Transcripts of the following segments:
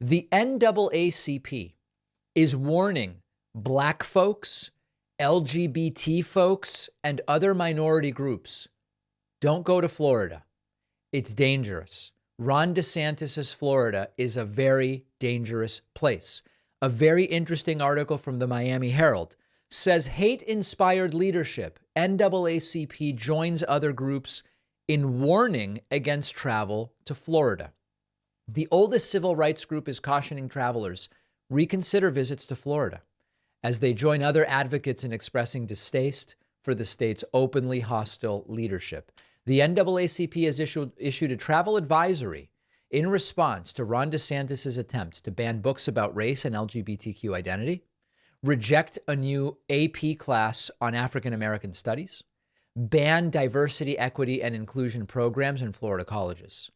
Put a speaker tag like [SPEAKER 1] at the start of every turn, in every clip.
[SPEAKER 1] The NAACP is warning Black folks, LGBT folks, and other minority groups, don't go to Florida. It's dangerous. Ron DeSantis' Florida is a very dangerous place. A very interesting article from the Miami Herald says hate-inspired leadership, NAACP joins other groups in warning against travel to Florida. The oldest civil rights group is cautioning travelers reconsider visits to Florida as they join other advocates in expressing distaste for the state's openly hostile leadership. The NAACP has issued a travel advisory in response to Ron DeSantis' attempts to ban books about race and LGBTQ identity, reject a new AP class on African American studies, ban diversity, equity, and inclusion programs in Florida colleges.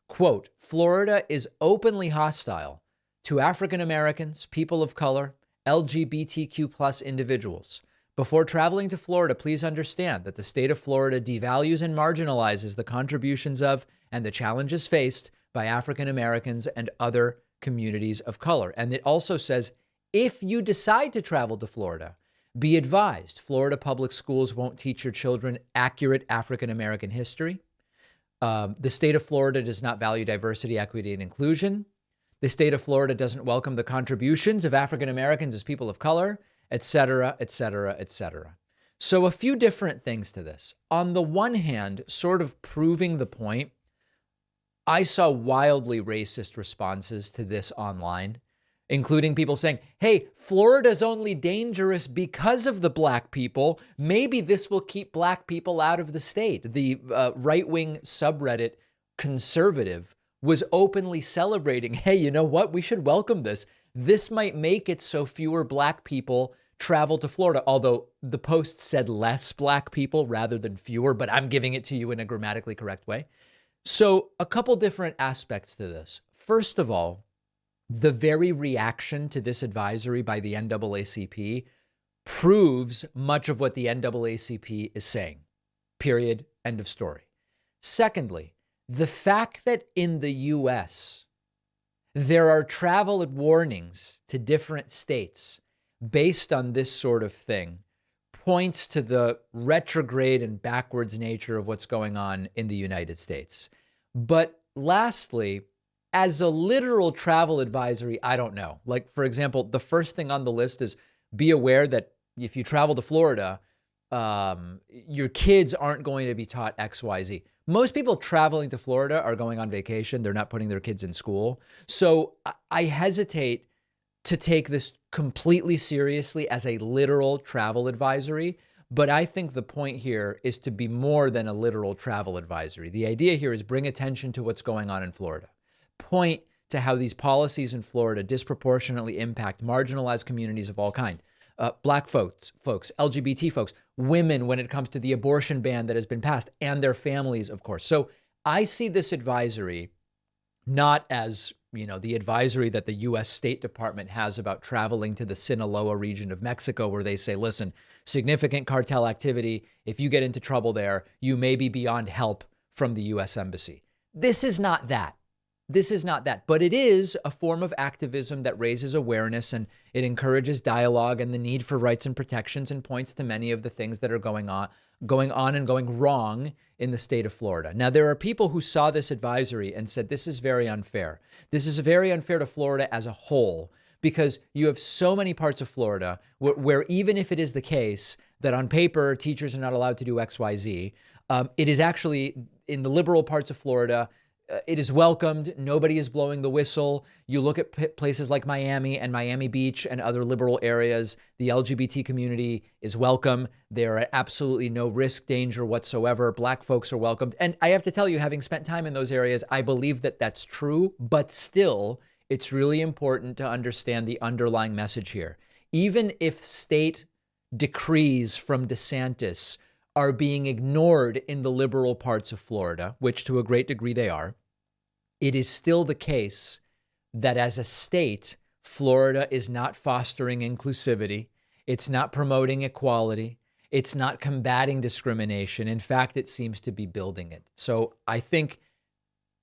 [SPEAKER 1] Quote, Florida is openly hostile to African Americans, people of color, LGBTQ plus individuals. Before traveling to Florida, please understand that the state of Florida devalues and marginalizes the contributions of and the challenges faced by African Americans and other communities of color. And it also says, if you decide to travel to Florida, be advised, Florida public schools won't teach your children accurate African American history. The state of Florida does not value diversity, equity, and inclusion. The state of Florida doesn't welcome the contributions of African Americans as people of color, et cetera, et cetera, et cetera. So a few different things to this. On the one hand, sort of proving the point, I saw wildly racist responses to this online, including people saying, hey, Florida's only dangerous because of the Black people. Maybe this will keep Black people out of the state. The right-wing subreddit conservative was openly celebrating, hey, you know what? We should welcome this. This might make it so fewer Black people travel to Florida, although the post said less Black people rather than fewer, but I'm giving it to you in a grammatically correct way. So a couple different aspects to this. First of all, the very reaction to this advisory by the NAACP proves much of what the NAACP is saying. Period. End of story. Secondly, the fact that in the U.S., there are travel warnings to different states based on this sort of thing points to the retrograde and backwards nature of what's going on in the United States. But lastly, as a literal travel advisory, I don't know. Like, for example, the first thing on the list is be aware that if you travel to Florida, your kids aren't going to be taught X, Y, Z. Most people traveling to Florida are going on vacation. They're not putting their kids in school. So I hesitate to take this completely seriously as a literal travel advisory. But I think the point here is to be more than a literal travel advisory. The idea here is bring attention to what's going on in Florida. Point to how these policies in Florida disproportionately impact marginalized communities of all kinds. Black folks, LGBT folks, women when it comes to the abortion ban that has been passed, and their families, of course. So I see this advisory not as, the advisory that the U.S. State Department has about traveling to the Sinaloa region of Mexico, where they say, listen, significant cartel activity. If you get into trouble there, you may be beyond help from the U.S. Embassy. This is not that. This is not that, but it is a form of activism that raises awareness and it encourages dialogue and the need for rights and protections and points to many of the things that are going on and going wrong in the state of Florida. Now, there are people who saw this advisory and said, this is very unfair. This is very unfair to Florida as a whole, because you have so many parts of Florida where even if it is the case that on paper, teachers are not allowed to do X, Y, Z, it is actually in the liberal parts of Florida, it is welcomed. Nobody is blowing the whistle. You look at places like Miami and Miami Beach and other liberal areas. The LGBT community is welcome. There are absolutely no risk, danger whatsoever. Black folks are welcomed. And I have to tell you, having spent time in those areas, I believe that that's true. But still, it's really important to understand the underlying message here. Even if state decrees from DeSantis are being ignored in the liberal parts of Florida, which to a great degree they are, it is still the case that as a state, Florida is not fostering inclusivity. It's not promoting equality. It's not combating discrimination. In fact, it seems to be building it. So I think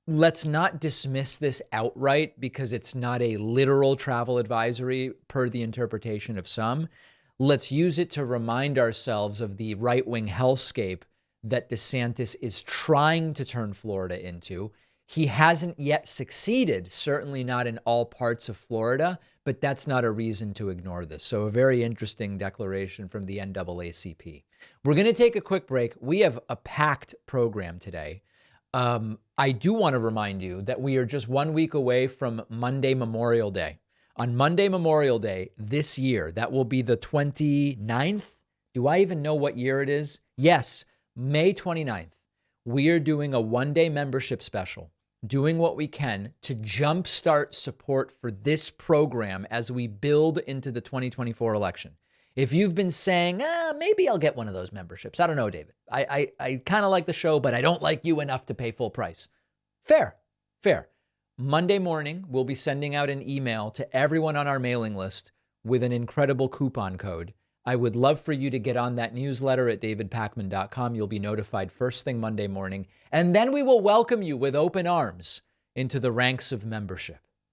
[SPEAKER 1] let's not dismiss this outright because it's not a literal travel advisory per the interpretation of some. Let's use it to remind ourselves of the right-wing hellscape that DeSantis is trying to turn Florida into. He hasn't yet succeeded, certainly not in all parts of Florida, but that's not a reason to ignore this. So a very interesting declaration from the NAACP. We're going to take a quick break. We have a packed program today. I do want to remind you that we are just 1 week away from Monday Memorial Day. On Monday Memorial Day this year, that will be the 29th. Do I even know what year it is? Yes, May 29th. We are doing a one-day membership special, doing what we can to jumpstart support for this program as we build into the 2024 election. If you've been saying, maybe I'll get one of those memberships. I don't know, David. I kind of like the show, but I don't like you enough to pay full price. Fair. Monday morning, we'll be sending out an email to everyone on our mailing list with an incredible coupon code. I would love for you to get on that newsletter at davidpakman.com. You'll be notified first thing Monday morning. And then we will welcome you with open arms into the ranks of membership.